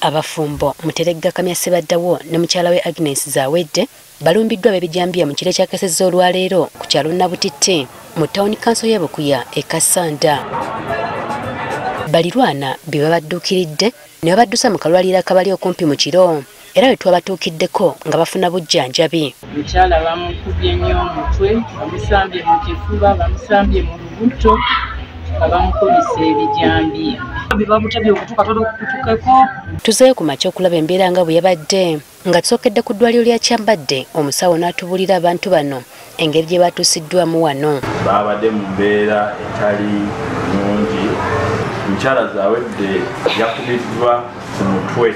Abafumbo Muteregga Kamya Sebaddawo ne mukyala we Agnes Zawedde balumbiddwa b'ebijambiya mu kire kyakesezza olwaleero ku kyalo Nabutitte mu ttawuni kanso y'e Bukuya e Kasanda. Balirwana be babadduukiridde ne babaddusa mu kalwaliro akabali okumpi mu kiro era we twabatuukiddeko nga bafuna bujjanjabi. Mukyala bamukubye nnyo omutwe, bamusambye mu kifuba, bamusambye mu lubuto, nga bamukozesa ebijambiya. Bamutabye okutuuka okutukeko. Tuzeeyo ku makya okulaba embeera nga bwe yabadde nga tusookedde ku ddwaliro lya Kyambadde omusawo n'atubuulira abantu bano engeri gye batuusiddwamu wano. Baabadde mu mbeera etali nnungi. Mukyala Zawedde yakubiddwa ku mutwe.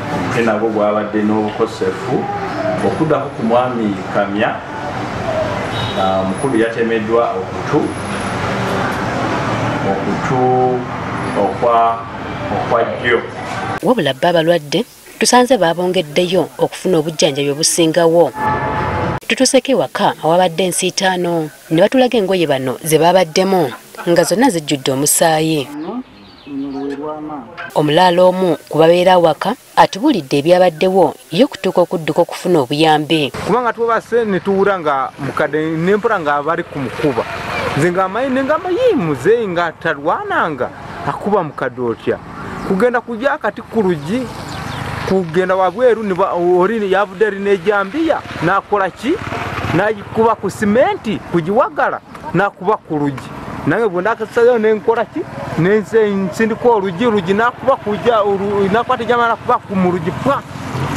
Omutwe nagwo gwabadde n'obukosefu. Okuddako ku mwami Kamya mukulu yatemeddwa okutu okwa ddyo. Wabula bba abalwadde tusanze baabongeddeyo okufuna obujjanjabi obusingawo. Tutuuseko ewaka awabadde ensiitaano ne batulaga engoye bano ze baabaddemu nga zonna zijjudde omusaayi. Omulaalo omu ku babeera awaka atubuulidde ebyabaddewo ye okutuuka okudduka okufuna obuyambi. Kubanga tubase ne tuwura nga mukadde n'empula nga bali ku mukuba. Nze ng'amayimuze nga talwananga akuba mukadde otya. Kugenda kujja akati ku lugi kugenda wabweru oli yavudde erina ejambiya n'akola ki n'agikuba ku simenti kugiwagala n'akuba ku lugi. Nange bwe ndakasayo n'enkola ki nsindika olugi n'akuba kujja n'akwata ejambiya n'akuba mu lugi pwa.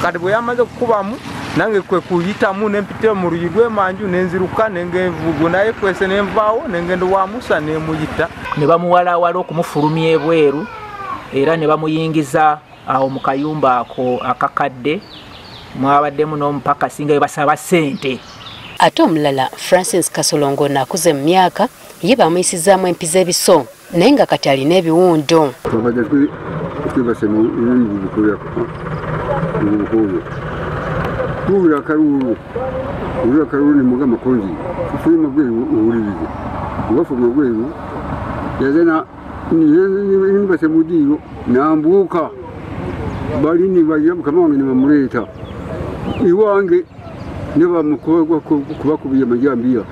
Kati bwe yamaze kukubamu nange kwe kuyitamu n'empitira mu lugi lw'emanju n'enziruka n'envugo naye kwese n'envaawo n'engendo wa Musa n'emuyita. Ne bamuwalawala okumufulumya ebweru era ne bamuyingiza awo mu kayumba ako akakadde mwabaddemu n'omupakasi nga basaba ssente. Ate omulala Francis Kasolongo nakuze mu myaka ye bamuyisizaamu empiza ebiso naye nga kati alina ebiwundo. Kuwula kalulu ni muga makonzi kufuma gweru uwulirize ngafuma gweru yazena ni base mudiyo nambuka bali ni baje mukamange ni bamuleta iwange ne bamukoga kuba kubiye majambiya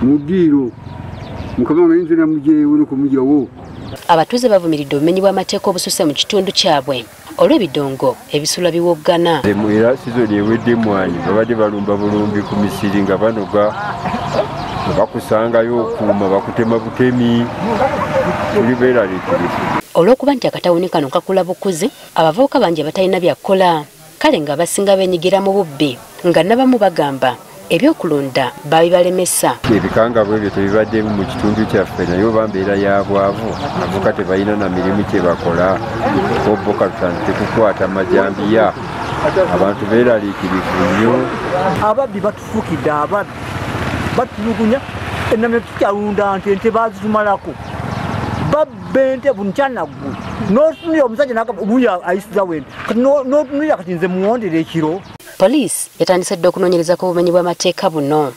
mudiyo mukamange nze na mujeewo no kumujawo. Abatuuze bavumiridde obumenyi bw'amateeka obususe mu kitundu kyabwe olw'ebidongo ebisula biwoggana. Era sizoni ewedde mwanyi babadde balumba bulumbi ku misiri nga banoga bakusangayo okuuma bakutema butemi tuli beeraliikirivu. Olw'okuba nti akatawuni kano kakula bukuzi abavubuka bangi batalina byakukola kale nga basinga beenyigira mu bubbi nga n'abamu bagamba ebyokulunda babibalemesa. Ebikangabwa ebyo tebibaddemu mu kitundu kyaffe naye bambeera ya bwavu avuka tebalina na mirimu kye bakola oboka tutandike kukwata majambiya abantu beeraliikirivu nnyo. Ababbi batufukidde ababbi batulugunya ename tukyalunda ente bazimalako babba ente bunkyanaggwe n'otunulira omusajja n'agamba obuya ayisiza wente kati n'otunulira kati nze muwondera ekiro. Poliisi yatandise dde okunoonyereza ku bumenyi bw'amateeka buno.